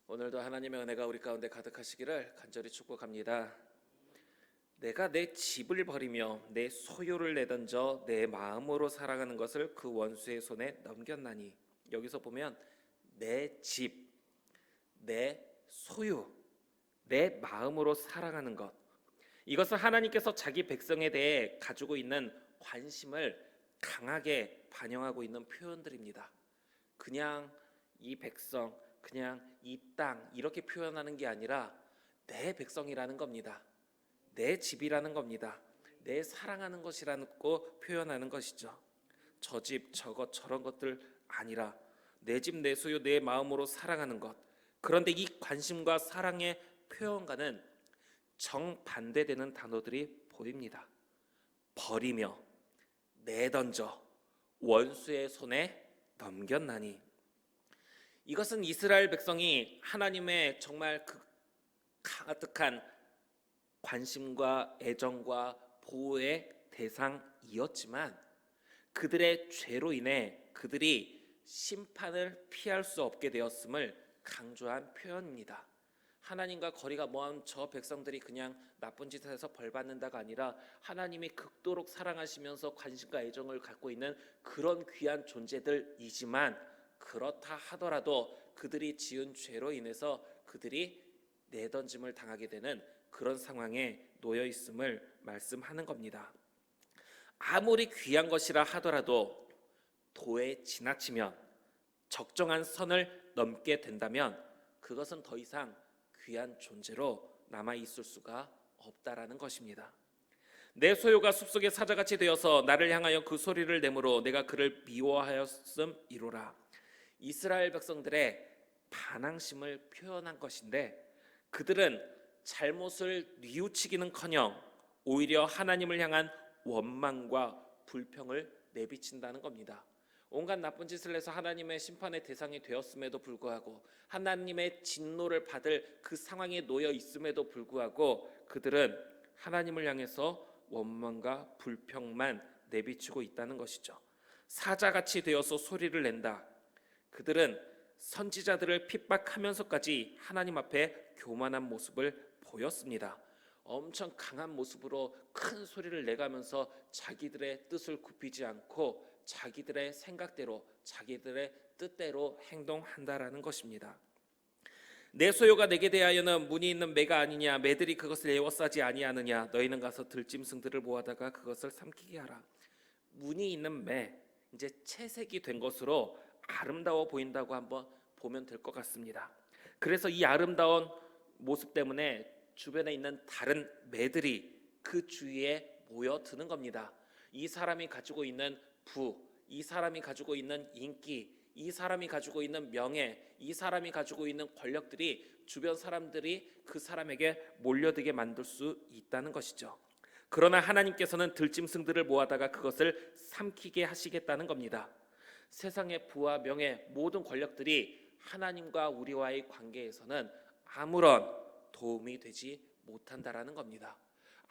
오늘도 하나님의 은혜가 우리 가운데 가득하시기를 간절히 축복합니다. 내가 내 집을 버리며 내 소유를 내던져 내 마음으로 살아가는 것을 그 원수의 손에 넘겼나니, 여기서 보면 내 집, 내 소유, 내 마음으로 살아가는 것, 이것은 하나님께서 자기 백성에 대해 가지고 있는 관심을 강하게 반영하고 있는 표현들입니다. 그냥 이 백성, 그냥 이 땅 이렇게 표현하는 게 아니라 내 백성이라는 겁니다. 내 집이라는 겁니다. 내 사랑하는 것이라고 표현하는 것이죠. 저 집, 저것, 저런 것들 아니라 내 집, 내 소유, 내 마음으로 사랑하는 것. 그런데 이 관심과 사랑의 표현과는 정반대되는 단어들이 보입니다. 버리며, 내던져, 원수의 손에 넘겼나니. 이것은 이스라엘 백성이 하나님의 정말 그 가득한 관심과 애정과 보호의 대상이었지만, 그들의 죄로 인해 그들이 심판을 피할 수 없게 되었음을 강조한 표현입니다. 하나님과 거리가 먼 저 백성들이 그냥 나쁜 짓을 해서 벌 받는다가 아니라 하나님이 극도록 사랑하시면서 관심과 애정을 갖고 있는 그런 귀한 존재들이지만, 그렇다 하더라도 그들이 지은 죄로 인해서 그들이 내던짐을 당하게 되는 그런 상황에 놓여 있음을 말씀하는 겁니다. 아무리 귀한 것이라 하더라도 도에 지나치면, 적정한 선을 넘게 된다면 그것은 더 이상 귀한 존재로 남아 있을 수가 없다라는 것입니다. 내 소유가 숲속의 사자같이 되어서 나를 향하여 그 소리를 내므로 내가 그를 미워하였음이로라. 이스라엘 백성들의 반항심을 표현한 것인데, 그들은 잘못을 뉘우치기는커녕 오히려 하나님을 향한 원망과 불평을 내비친다는 겁니다. 온갖 나쁜 짓을 해서 하나님의 심판의 대상이 되었음에도 불구하고, 하나님의 진노를 받을 그 상황에 놓여 있음에도 불구하고 그들은 하나님을 향해서 원망과 불평만 내비치고 있다는 것이죠. 사자같이 되어서 소리를 낸다. 그들은 선지자들을 핍박하면서까지 하나님 앞에 교만한 모습을 보였습니다. 엄청 강한 모습으로 큰 소리를 내가면서 자기들의 뜻을 굽히지 않고 자기들의 생각대로, 자기들의 뜻대로 행동한다라는 것입니다. 내 소유가 내게 대하여는 문이 있는 매가 아니냐, 매들이 그것을 에워싸지 아니하느냐. 너희는 가서 들짐승들을 모아다가 그것을 삼키게 하라. 문이 있는 매, 이제 채색이 된 것으로 아름다워 보인다고 한번 보면 될 것 같습니다. 그래서 이 아름다운 모습 때문에 주변에 있는 다른 매들이 그 주위에 모여드는 겁니다. 이 사람이 가지고 있는 부, 이 사람이 가지고 있는 인기, 이 사람이 가지고 있는 명예, 이 사람이 가지고 있는 권력들이 주변 사람들이 그 사람에게 몰려들게 만들 수 있다는 것이죠. 그러나 하나님께서는 들짐승들을 모아다가 그것을 삼키게 하시겠다는 겁니다. 세상의 부와 명예, 모든 권력들이 하나님과 우리와의 관계에서는 아무런 도움이 되지 못한다라는 겁니다.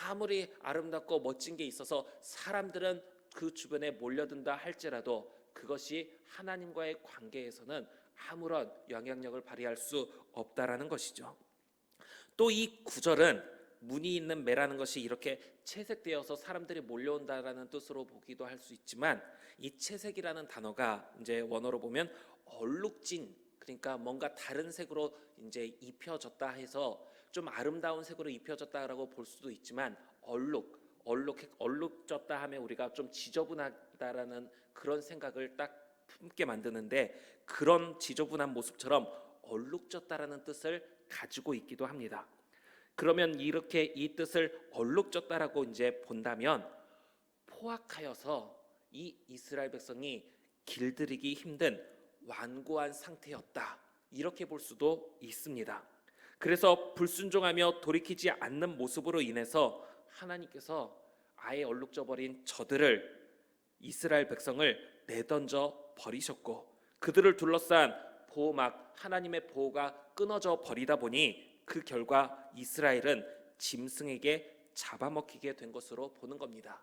아무리 아름답고 멋진 게 있어서 사람들은 그 주변에 몰려든다 할지라도 그것이 하나님과의 관계에서는 아무런 영향력을 발휘할 수 없다라는 것이죠. 또 이 구절은 문이 있는 매라는 것이 이렇게 채색되어서 사람들이 몰려온다라는 뜻으로 보기도 할 수 있지만, 이 채색이라는 단어가 이제 원어로 보면 얼룩진, 그러니까 뭔가 다른 색으로 이제 입혀졌다 해서 좀 아름다운 색으로 입혀졌다라고 볼 수도 있지만, 얼룩졌다 하면 우리가 좀 지저분하다라는 그런 생각을 딱 품게 만드는데, 그런 지저분한 모습처럼 얼룩졌다라는 뜻을 가지고 있기도 합니다. 그러면 이렇게 이 뜻을 얼룩졌다라고 이제 본다면, 포악하여서 이 이스라엘 백성이 길들이기 힘든 완고한 상태였다, 이렇게 볼 수도 있습니다. 그래서 불순종하며 돌이키지 않는 모습으로 인해서 하나님께서 아예 얼룩져 버린 저들을, 이스라엘 백성을 내던져 버리셨고, 그들을 둘러싼 보호막, 하나님의 보호가 끊어져 버리다 보니 그 결과 이스라엘은 짐승에게 잡아먹히게 된 것으로 보는 겁니다.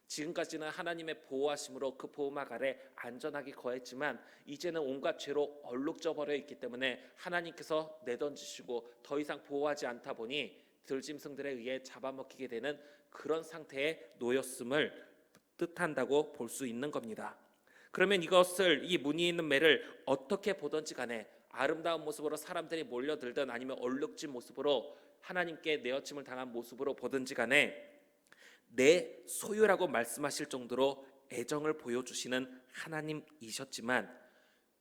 지금까지는 하나님의 보호하심으로 그 보호막 아래 안전하게 거했지만 이제는 온갖 죄로 얼룩져 버려 있기 때문에 하나님께서 내던지시고 더 이상 보호하지 않다 보니 들짐승들에 의해 잡아먹히게 되는 그런 상태에 놓였음을 뜻한다고 볼 수 있는 겁니다. 그러면 이 무늬 있는 매를 어떻게 보든지 간에 아름다운 모습으로 사람들이 몰려들든 아니면 얼룩진 모습으로 하나님께 내어침을 당한 모습으로 보든지 간에 내 소유라고 말씀하실 정도로 애정을 보여주시는 하나님이셨지만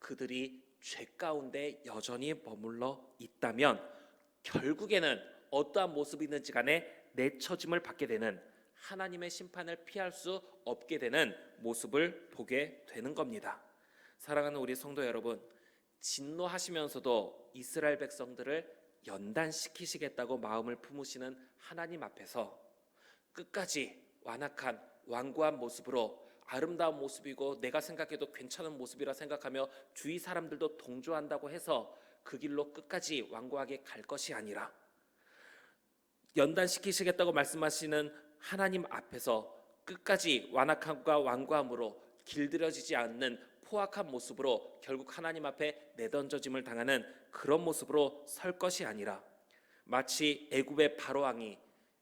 그들이 죄 가운데 여전히 머물러 있다면 결국에는 어떠한 모습이든지 간에 내처짐을 받게 되는, 하나님의 심판을 피할 수 없게 되는 모습을 보게 되는 겁니다. 사랑하는 우리 성도 여러분, 진노하시면서도 이스라엘 백성들을 연단시키시겠다고 마음을 품으시는 하나님 앞에서 끝까지 완악한 완고한 모습으로, 아름다운 모습이고 내가 생각해도 괜찮은 모습이라 생각하며 주위 사람들도 동조한다고 해서 그 길로 끝까지 완고하게 갈 것이 아니라, 연단시키시겠다고 말씀하시는 하나님 앞에서 끝까지 완악함과 완고함으로 길들여지지 않는 포악한 모습으로 결국 하나님 앞에 내던져짐을 당하는 그런 모습으로 설 것이 아니라, 마치 애굽의 바로왕이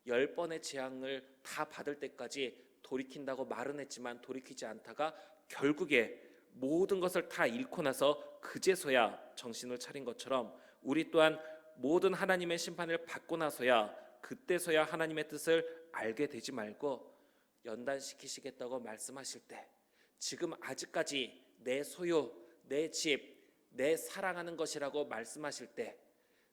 10번의 재앙을 다 받을 때까지 돌이킨다고 말은 했지만 돌이키지 않다가 결국에 모든 것을 다 잃고 나서 그제서야 정신을 차린 것처럼, 우리 또한 모든 하나님의 심판을 받고 나서야, 그때서야 하나님의 뜻을 알게 되지 말고 연단시키시겠다고 말씀하실 때, 지금 아직까지 내 소유, 내 집, 내 사랑하는 것이라고 말씀하실 때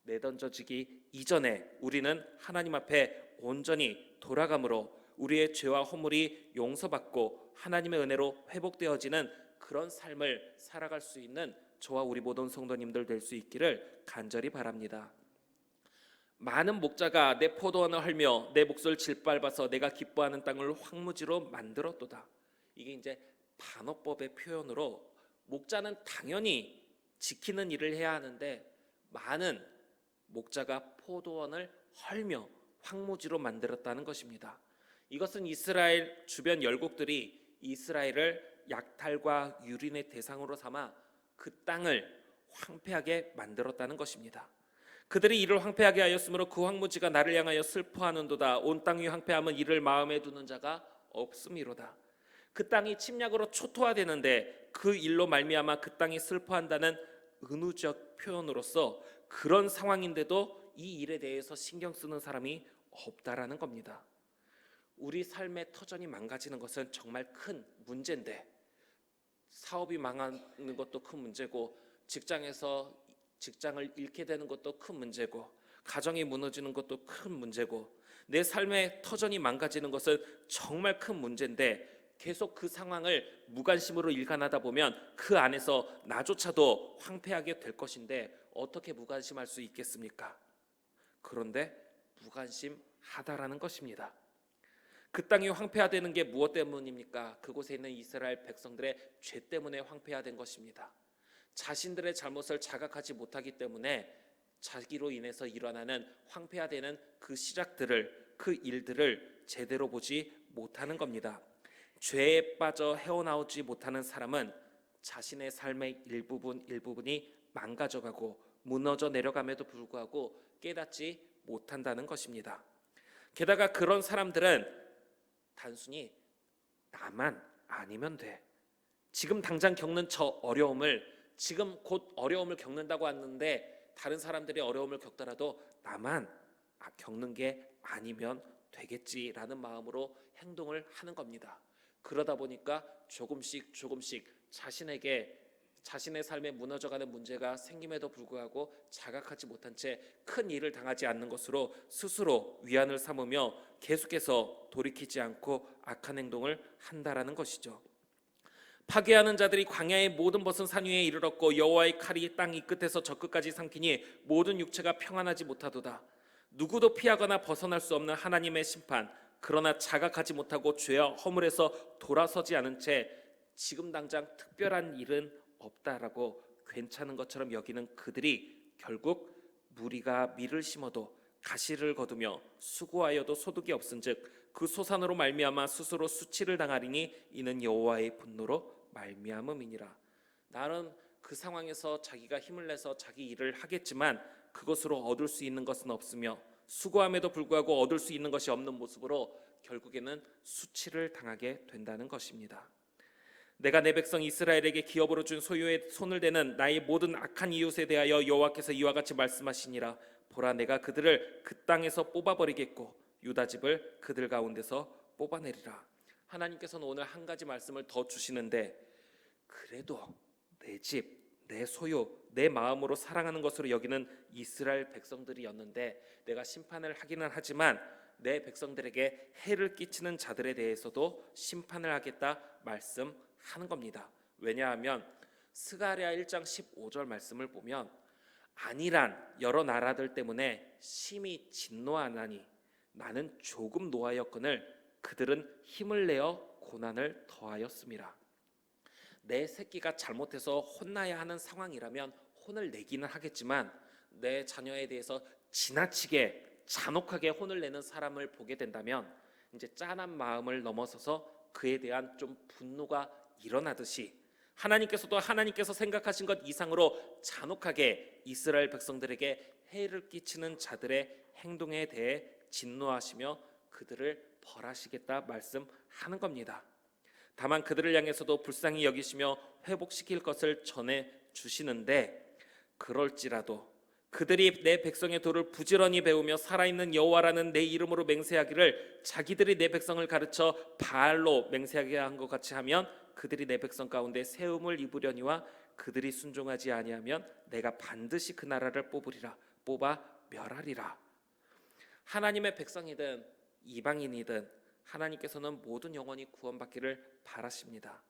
내던져지기 이전에 우리는 하나님 앞에 온전히 돌아감으로 우리의 죄와 허물이 용서받고 하나님의 은혜로 회복되어지는 그런 삶을 살아갈 수 있는 저와 우리 모든 성도님들 될 수 있기를 간절히 바랍니다. 많은 목자가 내 포도원을 헐며 내 몫을 짓밟아서 내가 기뻐하는 땅을 황무지로 만들었도다. 이게 이제 반어법의 표현으로, 목자는 당연히 지키는 일을 해야 하는데 많은 목자가 포도원을 헐며 황무지로 만들었다는 것입니다. 이것은 이스라엘 주변 열국들이 이스라엘을 약탈과 유린의 대상으로 삼아 그 땅을 황폐하게 만들었다는 것입니다. 그들이 이를 황폐하게 하였으므로 그 황무지가 나를 향하여 슬퍼하는도다. 온 땅이 황폐함은 이를 마음에 두는 자가 없음이로다. 그 땅이 침략으로 초토화되는데 그 일로 말미암아 그 땅이 슬퍼한다는 은유적 표현으로서 그런 상황인데도 이 일에 대해서 신경 쓰는 사람이 없다라는 겁니다. 우리 삶의 터전이 망가지는 것은 정말 큰 문제인데, 사업이 망하는 것도 큰 문제고, 직장에서 직장을 잃게 되는 것도 큰 문제고, 가정이 무너지는 것도 큰 문제고, 내 삶의 터전이 망가지는 것은 정말 큰 문제인데 계속 그 상황을 무관심으로 일관하다 보면 그 안에서 나조차도 황폐하게 될 것인데 어떻게 무관심할 수 있겠습니까? 그런데 무관심하다라는 것입니다. 그 땅이 황폐화되는 게 무엇 때문입니까? 그곳에 있는 이스라엘 백성들의 죄 때문에 황폐화된 것입니다. 자신들의 잘못을 자각하지 못하기 때문에 자기로 인해서 일어나는 황폐화되는 그 시작들을, 그 일들을 제대로 보지 못하는 겁니다. 죄에 빠져 헤어나오지 못하는 사람은 자신의 삶의 일부분이 망가져가고 무너져 내려감에도 불구하고 깨닫지 못한다는 것입니다. 게다가 그런 사람들은 단순히 나만 아니면 돼, 지금 당장 겪는 저 어려움을, 지금 곧 어려움을 겪는다고 하는데 다른 사람들이 어려움을 겪더라도 나만 겪는 게 아니면 되겠지라는 마음으로 행동을 하는 겁니다. 그러다 보니까 조금씩 자신의 삶에 무너져가는 문제가 생김에도 불구하고 자각하지 못한 채 큰 일을 당하지 않는 것으로 스스로 위안을 삼으며 계속해서 돌이키지 않고 악한 행동을 한다라는 것이죠. 파괴하는 자들이 광야의 모든 벗은 산 위에 이르렀고 여호와의 칼이 땅 이 끝에서 저 끝까지 삼키니 모든 육체가 평안하지 못하도다. 누구도 피하거나 벗어날 수 없는 하나님의 심판, 그러나 자각하지 못하고 죄와 허물에서 돌아서지 않은 채 지금 당장 특별한 일은 없다라고 괜찮은 것처럼 여기는 그들이 결국 무리가 밀을 심어도 가시를 거두며 수고하여도 소득이 없은즉 그 소산으로 말미암아 스스로 수치를 당하리니 이는 여호와의 분노로 말미암음이니라. 나는 그 상황에서 자기가 힘을 내서 자기 일을 하겠지만 그것으로 얻을 수 있는 것은 없으며 수고함에도 불구하고 얻을 수 있는 것이 없는 모습으로 결국에는 수치를 당하게 된다는 것입니다. 내가 내 백성 이스라엘에게 기업으로 준 소유에 손을 대는 나의 모든 악한 이웃에 대하여 여호와께서 이와 같이 말씀하시니라. 보라, 내가 그들을 그 땅에서 뽑아버리겠고 유다 집을 그들 가운데서 뽑아내리라. 하나님께서는 오늘 한 가지 말씀을 더 주시는데, 그래도 내 집, 내 소유, 내 마음으로 사랑하는 것으로 여기는 이스라엘 백성들이었는데 내가 심판을 하기는 하지만 내 백성들에게 해를 끼치는 자들에 대해서도 심판을 하겠다 말씀하는 겁니다. 왜냐하면 스가랴 1장 15절 말씀을 보면 안일한 여러 나라들 때문에 심히 진노하나니 나는 조금 노하였거늘 그들은 힘을 내어 고난을 더하였음이라. 내 새끼가 잘못해서 혼나야 하는 상황이라면 혼을 내기는 하겠지만 내 자녀에 대해서 지나치게 잔혹하게 혼을 내는 사람을 보게 된다면 이제 짠한 마음을 넘어서서 그에 대한 좀 분노가 일어나듯이 하나님께서도 하나님께서 생각하신 것 이상으로 잔혹하게 이스라엘 백성들에게 해를 끼치는 자들의 행동에 대해 진노하시며 그들을 벌하시겠다 말씀하는 겁니다. 다만 그들을 향해서도 불쌍히 여기시며 회복시킬 것을 전해 주시는데, 그럴지라도 그들이 내 백성의 도를 부지런히 배우며 살아있는 여호와라는 내 이름으로 맹세하기를 자기들이 내 백성을 가르쳐 바알로 맹세하게 한 것 같이 하면 그들이 내 백성 가운데 세움을 입으려니와 그들이 순종하지 아니하면 내가 반드시 그 나라를 뽑아 멸하리라. 하나님의 백성이든 이방인이든 하나님께서는 모든 영혼이 구원받기를 바라십니다.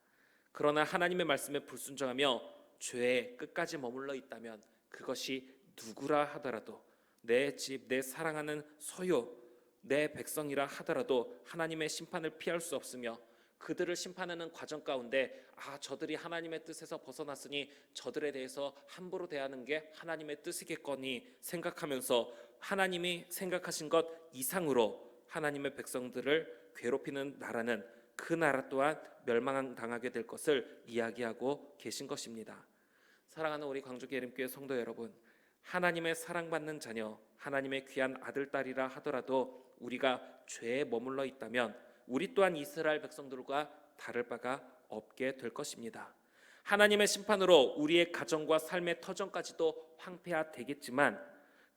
그러나 하나님의 말씀에 불순종하며 죄에 끝까지 머물러 있다면 그것이 누구라 하더라도, 내 집, 내 사랑하는 소유, 내 백성이라 하더라도 하나님의 심판을 피할 수 없으며 그들을 심판하는 과정 가운데 저들이 하나님의 뜻에서 벗어났으니 저들에 대해서 함부로 대하는 게 하나님의 뜻이겠거니 생각하면서 하나님이 생각하신 것 이상으로 하나님의 백성들을 괴롭히는 나라는 그 나라 또한 멸망당하게 될 것을 이야기하고 계신 것입니다. 사랑하는 우리 광주계림교회 성도 여러분, 하나님의 사랑받는 자녀, 하나님의 귀한 아들, 딸이라 하더라도 우리가 죄에 머물러 있다면 우리 또한 이스라엘 백성들과 다를 바가 없게 될 것입니다. 하나님의 심판으로 우리의 가정과 삶의 터전까지도 황폐화되겠지만,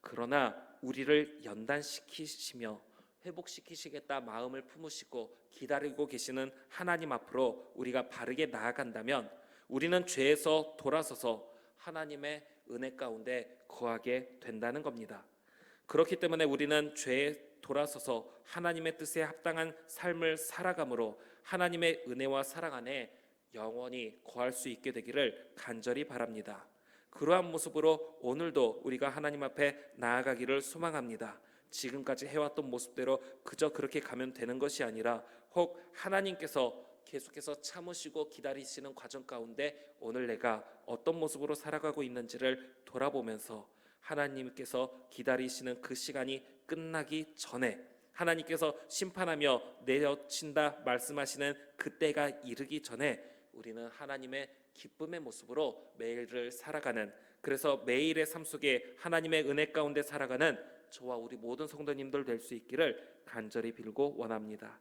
그러나 우리를 연단시키시며 회복시키시겠다 마음을 품으시고 기다리고 계시는 하나님 앞으로 우리가 바르게 나아간다면 우리는 죄에서 돌아서서 하나님의 은혜 가운데 거하게 된다는 겁니다. 그렇기 때문에 우리는 죄에 돌아서서 하나님의 뜻에 합당한 삶을 살아감으로 하나님의 은혜와 사랑 안에 영원히 거할 수 있게 되기를 간절히 바랍니다. 그러한 모습으로 오늘도 우리가 하나님 앞에 나아가기를 소망합니다. 지금까지 해왔던 모습대로 그저 그렇게 가면 되는 것이 아니라 혹 하나님께서 계속해서 참으시고 기다리시는 과정 가운데 오늘 내가 어떤 모습으로 살아가고 있는지를 돌아보면서 하나님께서 기다리시는 그 시간이 끝나기 전에, 하나님께서 심판하며 내어친다 말씀하시는 그때가 이르기 전에 우리는 하나님의 기쁨의 모습으로 매일을 살아가는, 그래서 매일의 삶 속에 하나님의 은혜 가운데 살아가는 저와 우리 모든 성도님들 될 수 있기를 간절히 빌고 원합니다.